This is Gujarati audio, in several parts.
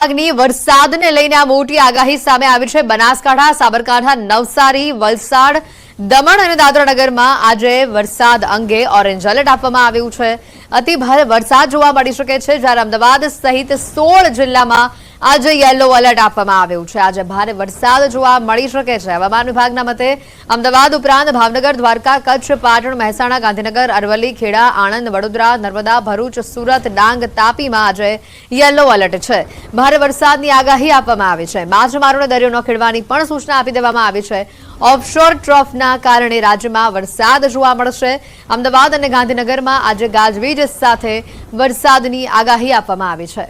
વરસાદને લઈને આ મોટી આગાહી સામે આવી છે। બનાસકાંઠા, સાબરકાંઠા, નવસારી, વલસાડ, દમણ અને દાદરા નગરમાં આજે વરસાદ અંગે ઓરેન્જ એલર્ટ આપવામાં આવ્યું છે। અતિ ભારે વરસાદ જોવા મળી શકે છે, જ્યારે અમદાવાદ સહિત 16 જિલ્લામાં આજે યેલો એલર્ટ આપવામાં આવ્યું છે। આજે ભારે વરસાદ જોવા મળી શકે છે। હવામાન વિભાગના મતે અમદાવાદ ઉપરાંત ભાવનગર, દ્વારકા, કચ્છ, પાટણ, મહેસાણા, ગાંધીનગર, અરવલ્લી, ખેડા, આણંદ, વડોદરા, નર્મદા, ભરૂચ, સુરત, ડાંગ, તાપીમાં આજે યેલો એલર્ટ છે। ભારે વરસાદની આગાહી આપવામાં આવી છે। માછીમારોને દરિયો ન ખેડવાની પણ સૂચના આપી દેવામાં આવી છે। ઓફશોર ટ્રફના કારણે રાજ્યમાં વરસાદ જોવા મળશે। અમદાવાદ અને ગાંધીનગરમાં આજે ગાજવીજ સાથે વરસાદની આગાહી આપવામાં આવી છે।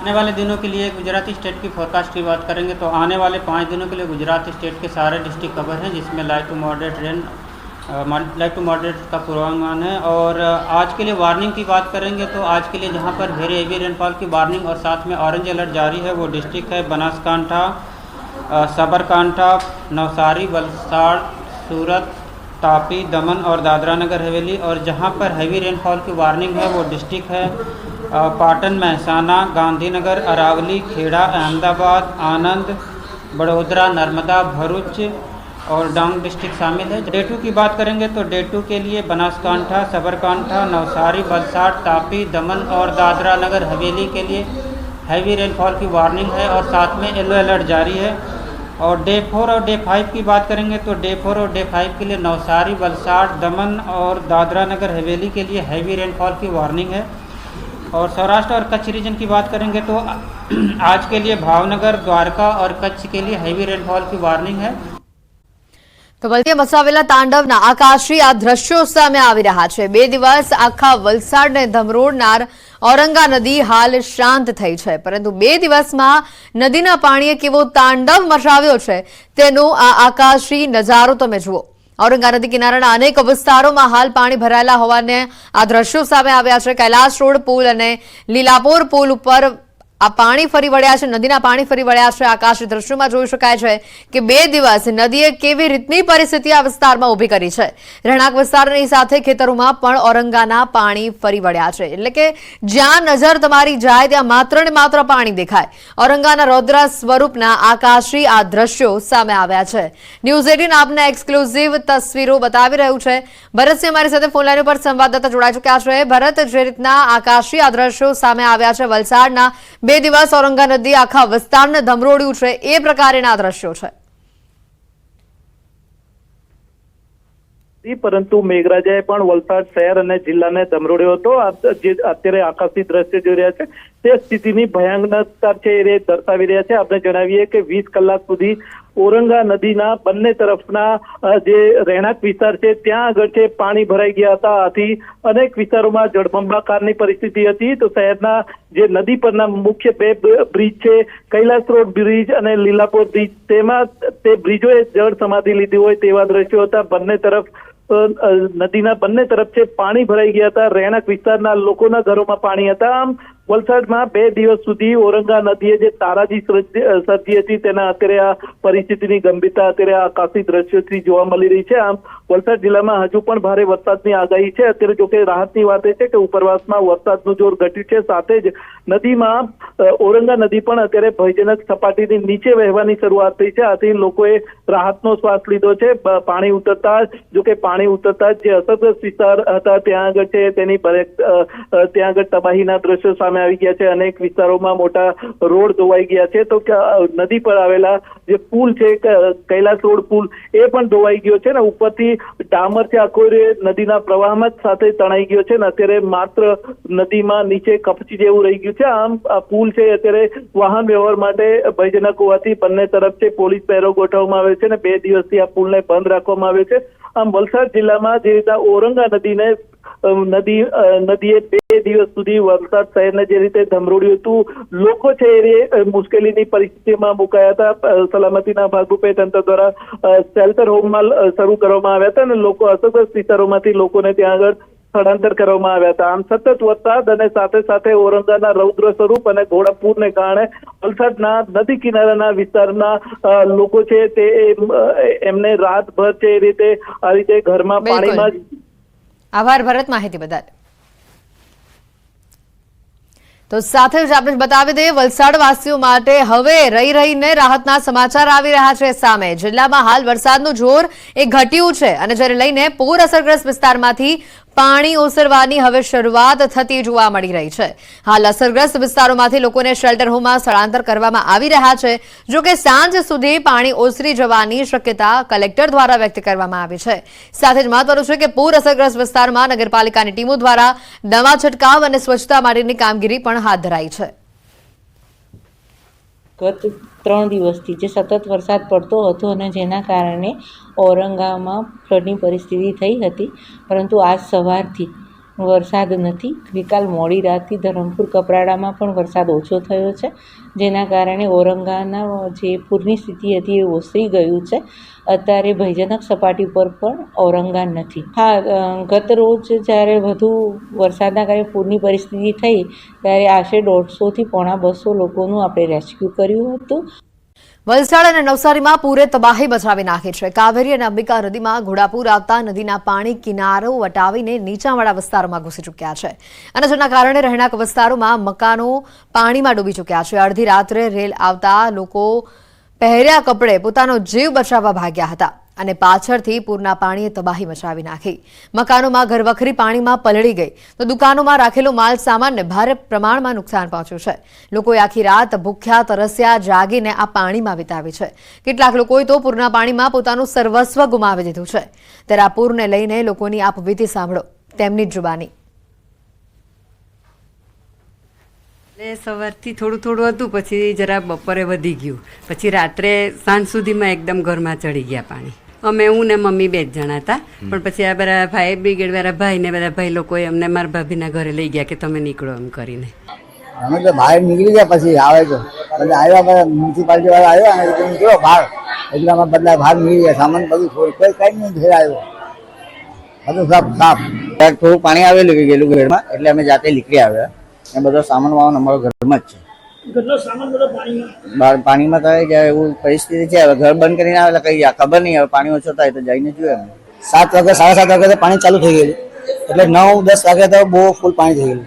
आने वाले दिनों के लिए गुजराती स्टेट की फोरकास्ट की बात करेंगे तो आने वाले 5 दिनों के लिए गुजरात स्टेट के सारे डिस्ट्रिक्ट कवर हैं, जिसमें लाइट टू मॉडरेट का पूर्वानुमान है। और आज के लिए वार्निंग की बात करेंगे तो आज के लिए जहां पर वेरी हेवी रेनफॉल की वार्निंग और साथ में ऑरेंज अलर्ट जारी है वो डिस्ट्रिक्ट है बनासकांठा, साबरकांठा, नवसारी, वलसाड़, सूरत, तापी, दमन और दादरा नगर हवेली। और जहां पर हैवी रेनफॉल की वार्निंग है वो डिस्ट्रिक्ट है पाटन, महसाना, गांधीनगर, अरावली, खेड़ा, अहमदाबाद, आनंद, बड़ोदरा, नर्मदा, भरूच और डांग डिस्ट्रिक्ट शामिल है। डे 2 की बात करेंगे तो डे 2 के लिए बनासकांठा, साबरकांठा, नवसारी, वलसाड़, तापी, दमन और दादरा नगर हवेली के लिए हैवी रेनफॉल की वार्निंग है और साथ में येलो अलर्ट जारी है। और डे 4 और डे 5 की बात करेंगे तो डे 4 और डे 5 के लिए नवसारी, वलसाड़, दमन और दादरा नगर हवेली के लिए हैवी रेनफॉल की वार्निंग है। और सौराष्ट्र और कच्छ रीजन की बात करेंगे तो आज के लिए भावनगर, द्वारका और कच्छ के लिए हैवी रेनफॉल की वार्निंग है। તો વલસાડમાં મચાવેલા તાંડવના આકાશી આ દ્રશ્યો સામે આવી રહ્યા છે। 2 દિવસ આખા વલસાડને ધમરોડનાર ઔરંગા નદી હાલ શાંત થઈ છે, પરંતુ 2 દિવસમાં નદીના પાણીએ કેવો તાંડવ મચાવ્યો છે તેનો આ આકાશી નજારો તમે જુઓ। ઔરંગા નદી કિનારાના અનેક વિસ્તારોમાં હાલ પાણી ભરાયેલા હોવાને આ દ્રશ્યો સામે આવ્યા છે। કૈલાસ રોડ પુલ અને લીલાપોર પુલ ઉપર આ પાણી ફરી વળ્યા છે, નદીના પાણી ફરી વળ્યા છે। આકાશી દ્રશ્યોમાં જોઈ શકાય છે કે 2 દિવસ નદીએ કેવી રીતની પરિસ્થિતિ આ વિસ્તારમાં ઊભી કરી છે। રહેણાંક વિસ્તારની સાથે ખેતરોમાં પણ ઔરંગાના પાણી ફરી વળ્યા છે, એટલે કે જ્યાં નજર તમારી જાય ત્યાં માત્ર ને માત્ર પાણી દેખાય। ઔરંગાના રૌદ્ર સ્વરૂપના આકાશી આ દ્રશ્યો સામે આવ્યા છે। ન્યૂઝ 18 આપને એક્સક્લુઝિવ તસવીરો બતાવી રહ્યું છે। ભરતસિંહ અમારી સાથે ફોન લાઈન ઉપર સંવાદદાતા જોડાઈ ચૂક્યા છે। ભરત, જે રીતના આકાશી આ દ્રશ્યો સામે આવ્યા છે વલસાડના, 2 દિવસ ઔરંગા નદી આખા વિસ્તારને ધમરોડ્યું છે, એ પ્રકારના દ્રશ્યો છે। પરંતુ મેઘરાજાએ પણ વલસાડ શહેર અને જિલ્લાને ધમરોડ્યો હતો। જે અત્યારે આકાશી દ્રશ્ય જોઈ રહ્યા છે તે સ્થિતિની ભયાનકતા છે એ દર્શાવી રહ્યા છે। આપણે જણાવીએ કે 20 કલાક સુધી ઔરંગા નદીના બંને તરફના જે રહેણાંક વિસ્તાર છે ત્યાં આગળ છે પાણી ભરાઈ ગયા હતા। આથી અનેક વિસ્તારોમાં જળબંબાકારની પરિસ્થિતિ હતી। તો શહેરના જે નદી પરના મુખ્ય 2 બ્રિજ છે, કૈલાસ રોડ બ્રિજ અને લીલાપોર બ્રિજ, તેમાં તે બ્રિજોએ જળ સમાધિ લીધી હોય તેવા દ્રશ્યો હતા। બંને તરફ નદીના બંને તરફ છે પાણી ભરાઈ ગયા હતા। રહેણાંક વિસ્તારના લોકોના ઘરોમાં પાણી હતા। આમ વલસાડમાં 2 દિવસ સુધી ઔરંગા નદીએ જે તારાજી સર્જી હતી તેના અત્યારે આ પરિસ્થિતિની ગંભીરતા અત્યારે આકાશી દ્રશ્યોથી જોવા મળી રહી છે। આમ વલસાડ જિલ્લામાં હજુ પણ ભારે વરસાદની આગાહી છે। અત્યારે જોકે રાહતની વાત એ છે કે ઉપરવાસમાં વરસાદનું જોર ઘટ્યું છે, સાથે જ નદીમાં ઔરંગા નદી પણ અત્યારે ભયજનક સપાટીની નીચે વહેવાની શરૂઆત થઈ છે। આથી લોકોએ રાહતનો શ્વાસ લીધો છે। પાણી ઉતરતા જોકે પાણી ઉતરતા જે અસરગ્રસ્ત વિસ્તાર હતા ત્યાં આગળ છે તેની ત્યાં આગળ તબાહીના દ્રશ્યો સામે આવી ગયા છે। અનેક વિસ્તારોમાં મોટા રોડ ધોવાઈ ગયા છે। તો નદી પર આવેલા જે પુલ છે કૈલાસ રોડ પુલ એ પણ ધોવાઈ ગયો છે ને ઉપરથી ડામર છે આખો નદીના પ્રવાહમાં સાથે તણાઈ ગયો છે ને અત્યારે માત્ર નદીમાં નીચે કપચી જેવું રહી ગયું છે। આમ આ પુલ છે અત્યારે વાહન વ્યવહાર માટે ભયજનક હોવાથી બંને તરફ છે પોલીસ પહેરો ગોઠવવામાં આવ્યો છે ને 2 દિવસથી આ પુલને બંધ રાખવામાં આવ્યો છે। આમ વલસાડ જિલ્લામાં જે રીતે ઔરંગા નદીએ 2 દિવસ સુધી વલસાડ શહેરને જે રીતે ધમરોડ્યું હતું, લોકો છે એ મુશ્કેલીની પરિસ્થિતિમાં મુકાયા હતા। સલામતીના ભાગરૂપે તંત્ર દ્વારા શેલ્ટર હોમમાં શરૂ કરવામાં આવ્યા હતા અને લોકો અસરગ્રસ્ત વિસ્તારોમાંથી લોકોને ત્યાં આગળ સ્થળાંતર કરવામાં આવ્યા હતા। આમ સતત વરસાદ અને સાથે સાથે ઔરંગાના રૌદ્ર સ્વરૂપ અને ઘોડાપૂરને કારણે વલસાડના નદી કિનારાના વિસ્તારના લોકો છે તે એમને રાતભર છે એ રીતે આ રીતે ઘરમાં પાણીમાં। આભાર ભરત, માહિતી બદલ। તો સાથે જ આપણે બતાવી દઈએ વલસાડ વાસીઓ માટે હવે રહીને રાહતના સમાચાર આવી રહ્યા છે સામે. જિલ્લામાં હાલ વરસાદનું જોર એ ઘટ્યું છે અને જેને લઈને પૂર અસરગ્રસ્ત વિસ્તારમાંથી પાણી ઓસરવાની હવે શરૂઆત થતી જોવા મળી રહી છે. હાલ અસરગ્રસ્ત વિસ્તારોમાંથી લોકોને શેલ્ટર હોમમાં સ્થળાંતર કરવામાં આવી રહ્યા છે. જો કે સાંજ સુધી પાણી ઓસરી જવાની શક્યતા કલેક્ટર દ્વારા વ્યક્ત કરવામાં આવી છે. સાથે જ મહત્વનું છે કે પૂર અસરગ્રસ્ત વિસ્તારમાં નગરપાલિકાની ટીમો દ્વારા દવા છંટકાવ અને સ્વચ્છતા માટેની કામગીરી પણ હાથ ધરાઈ છે. ગત 3 દિવસથી જે સતત વરસાદ પડતો હતો અને જેના કારણે ઔરંગામાં ફ્લડની પરિસ્થિતિ થઈ હતી, પરંતુ આજ સવારથી વરસાદ નથી. ગઈકાલ મોડી રાતથી ધરમપુર કપરાડામાં પણ વરસાદ ઓછો થયો છે, જેના કારણે ઔરંગાના જે પૂરની સ્થિતિ હતી એ ઓસરી ગયું છે. અત્યારે ભયજનક સપાટી પર પણ ઔરંગા નથી. હા, ગત રોજ જ્યારે વધુ વરસાદના કારણે પૂરની પરિસ્થિતિ થઈ ત્યારે આશરે 150થી પોણા 200 લોકોનું આપણે રેસ્ક્યુ કર્યું હતું. વલસાડ અને નવસારીમાં પૂરે તબાહી મચાવી નાખી છે. કાવેરી અને અંબિકા નદીમાં ઘોડાપૂર આવતા નદીના પાણી કિનારો વટાવીને નીચાણવાળા વિસ્તારોમાં ઘૂસી ચૂક્યા છે અને જેના કારણે રહેણાંક વિસ્તારોમાં મકાનો પાણીમાં ડૂબી ચૂક્યા છે. અડધી રાત્રે રેલ આવતા લોકો પહેર્યા કપડે પોતાનો જીવ બચાવવા ભાગ્યા હતા અને પાછળથી પૂરના પાણીએ તબાહી મચાવી નાખી. મકાનોમાં ઘરવખરી પાણીમાં પલળી ગઈ તો દુકાનોમાં રાખેલો માલ સામાનને ભારે પ્રમાણમાં નુકસાન પહોંચ્યું છે. લોકોએ આખી રાત ભૂખ્યા તરસ્યા જાગીને આ પાણીમાં વિતાવી છે. કેટલાક લોકોએ તો પૂરના પાણીમાં પોતાનું સર્વસ્વ ગુમાવી દીધું છે. ત્યારે આ પૂરને લઈને લોકોની આપવીતી સાંભળો તેમની જ જુબાની. સવારથી થોડું હતું, પછી જરા બપોરે વધી ગયું, પછી રાત્રે સાંજ સુધીમાં એકદમ ઘરમાં ચડી ગયા પાણી. અમે હું ને મમ્મી 2 જ જણા હતા, પણ પછી આ બધા ફાયર બ્રિગેડ વાળા ભાઈ ને બધા ભાઈ લોકોએ અમને મારા ભાભીના ઘરે લઈ ગયા કે તમે નીકળો એમ કરીને. અમે તો બહાર નીકળી ગયા, પછી આવે તો એટલે આવ્યા મ્યુનિસિપાલિટી વાળા આવ્યા અને નીકળ્યો બહાર, એટલે અમે બધા બહાર નીકળી ગયા. સામાન બધું કોઈ કઈ નહીં ઘેર આવ્યો, બધું સાફ. થોડું પાણી આવેલું ગયેલું ઘરમાં, એટલે અમે જાતે નીકળી આવ્યા. એ બધો સામાન વાળો અમારો ઘરમાં જ છે. પાણીમાં થાય જ્યારે એવું પરિસ્થિતિ છે. હવે ઘર બંધ કરીને આવે એટલે કઈ ખબર નહીં. હવે પાણી ઓછો થાય તો જઈને જોઈએ. 7 વાગે 7:30 વાગે તો પાણી ચાલુ થઈ ગયેલું, એટલે 9-10 વાગે તો બહુ ફૂલ પાણી થઈ ગયેલું.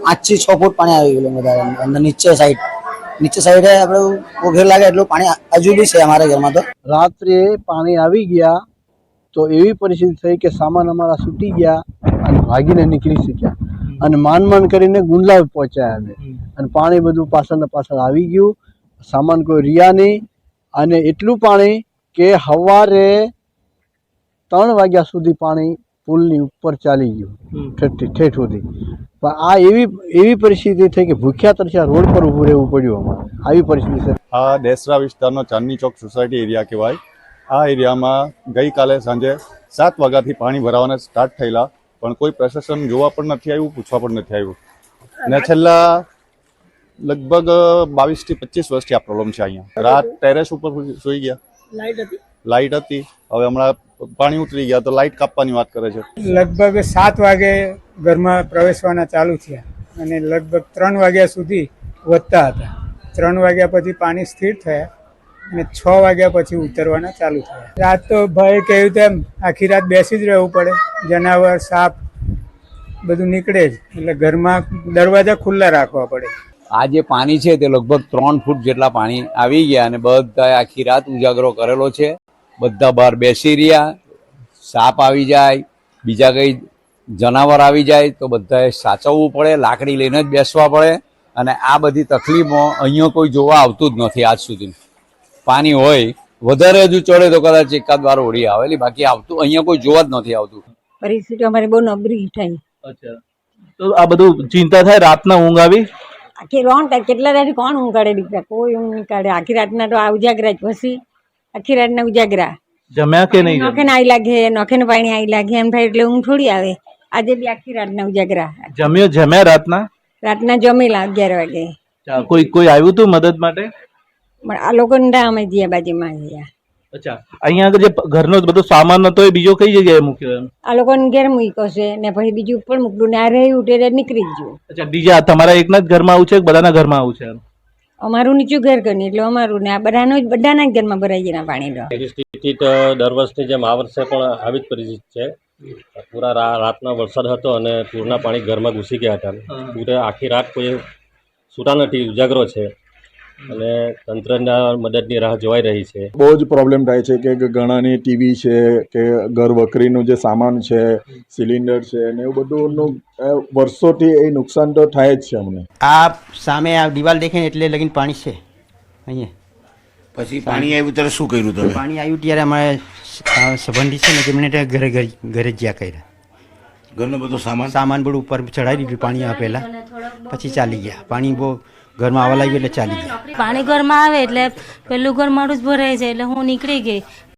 5 થી 6 ફૂટ પાણી આવી ગયેલું બધા અંદર નીચે સાઈડે આપણે ઘેર લાગે એટલું પાણી હજુ બી છે અમારા ઘરમાં. તો રાત્રે પાણી આવી ગયા તો એવી પરિસ્થિતિ થઈ કે સામાન અમારા છૂટી ગયા અને ભાગીને નીકળી શક્યા અને માંડ કરીને ગુંડલા પહોંચ્યા અમે. અને પાણી બધું પાછળ આવી ગયું, સામાન કોઈ રહ્યા નહીં. અને એટલું પાણી કે સવારે 3 વાગ્યા સુધી પાણી પુલની ઉપર ચાલી ગયું ઠેઠ સુધી. પણ આ એવી પરિસ્થિતિ થઈ કે ભૂખ્યા તરસ્યા રોડ પર ઊભું રહેવું પડ્યું અમારે. આવી પરિસ્થિતિ છે. આ દેસરા વિસ્તારનો ચાંદની ચોક સોસાયટી એરિયા કહેવાય. આ એરિયામાં ગઈકાલે સાંજે 7 વાગ્યાથી પાણી ભરાવાના સ્ટાર્ટ થયેલા, પણ કોઈ પ્રશાસન જોવા પણ નથી આવ્યું, પૂછવા પણ નથી આવ્યું. ને છેલ્લા લગભગ 22 થી 25 વર્ષથી આ પ્રોબ્લેમ છે અહીંયા. રાત ટેરેસ ઉપર સૂઈ ગયા, લાઇટ હતી. હવે હમણાં પાણી ઉતરી ગયા તો લાઇટ કાપવાની વાત કરે છે. લગભગ 7 વાગે ઘરમાં પ્રવેશવાના ચાલુ થયા અને લગભગ 3 વાગ્યા સુધી વધતા હતા. 3 વાગ્યા પછી પાણી સ્થિર થયા અને 6 વાગ્યા પછી ઉતરવાના ચાલુ થયા. રાત તો ભાઈ કહ્યું તેમ આખી રાત બેસી જ રહેવું પડે. જનાવર સાપ બધું નીકળે જ, એટલે ઘરમાં દરવાજા ખુલ્લા રાખવા પડે. આ જે પાણી છે તે લગભગ 3 ફૂટ જેટલા પાણી આવી ગયા અને બધા આખી રાત ઉજાગરો કરેલો છે. બધા બહાર બેસી રહ્યા. સાપ આવી જાય, બીજા કઈ જનાવર આવી જાય તો બધાએ સાચવવું પડે, લાકડી લઈને જ બેસવા પડે. અને આ બધી તકલીફો અહીંયા કોઈ જોવા આવતું જ નથી આજ સુધી. પાણી હોય વધારે હજુ ચડે તો કદાચ એકાદ વાર ઓળી આવેલી, બાકી આવતું અહીંયા કોઈ જોવા જ નથી આવતું. પરિસ્થિતિ અમારી બહુ નબળી થઈ. અચ્છા, તો આ બધું ચિંતા થાય. રાતના ઊંઘ આવી? આખી રોણ કેટલા દાડી કોણ ઊંઘ કાઢે દીકરા? કોઈ ઊંઘ નહીં કાઢે. આખી રાતના તો આ ઉજાગરા જ, પછી આખી રાતના ઉજાગરા. જમ્યા કે નહીં? નોખે આવી લાગે, નોખે પાણી આવી લાગે એમ થાય, એટલે ઊંઘ થોડી આવે. આજે બી આખી રાતના ઉજાગરા. જમ્યા રાતના જમેલા 11 વાગે. કોઈ આવ્યું હતું મદદ માટે? આ લોકો અમે જ્યાં બાજુમાં ગયા. અચ્છા, અહીંયા આગળ જે ઘરનો બધો સામાન હતો એ બીજો કઈ જગ્યાએ મૂક્યો? આ લોકોને ઘેર મૂક્યો છે ને પછી બીજું ઉપર મૂકલું ને આ રહી ઉઠે નીકળી ગયું. અચ્છા, બીજા તમારા એકના જ ઘરમાં આવું છે કે બધાના ઘરમાં આવું છે? અમારું નીચું ઘર કર્યું એટલે અમારું ને આ બધાના જ ઘરમાં ભરાઈ ગયા પાણી. પરિસ્થિતિ તો દર વર્ષની જેમ આ વર્ષે પણ આવી જ પરિસ્થિતિ છે. પૂરા રાતના વરસાદ હતો અને પૂરના પાણી ઘરમાં ઘૂસી ગયા હતા. પૂરે આખી રાત કોઈ સૂતા નથી, ઉજાગરો છે અને તંત્રના મદદની રાહ જોવાઈ રહી છે. બહુ જ પ્રોબ્લેમ થાય છે કે ઘણાની ટીવી છે કે ઘર વકરીનું જે સામાન છે, સિલિન્ડર છે ને એવું બધુંનું વર્ષોથી એ નુકસાન તો થાય જ છે અમને. આ સામે આ દિવાલ દેખાય એટલે લગીને પાણી છે અહીંયા. પછી પાણી આવ્યું ત્યારે શું કર્યું તમે? પાણી આવ્યું ત્યારે અમારે સંબંધી છે ને તેમને ઘરે જ્યાં કર્યા. ઘરનો બધો સામાન બધું ઉપર ચડાવી દીધું પાણી આવે પહેલાં, પછી ચાલી ગયા. પાણી બહુ ઘરમાં આવવા લાગ્યું એટલે ચાલી ગયા. પાણી ઘરમાં આવે એટલે પેલું ઘર મારું જ ભરાય છે એટલે હું નીકળી ગઈ.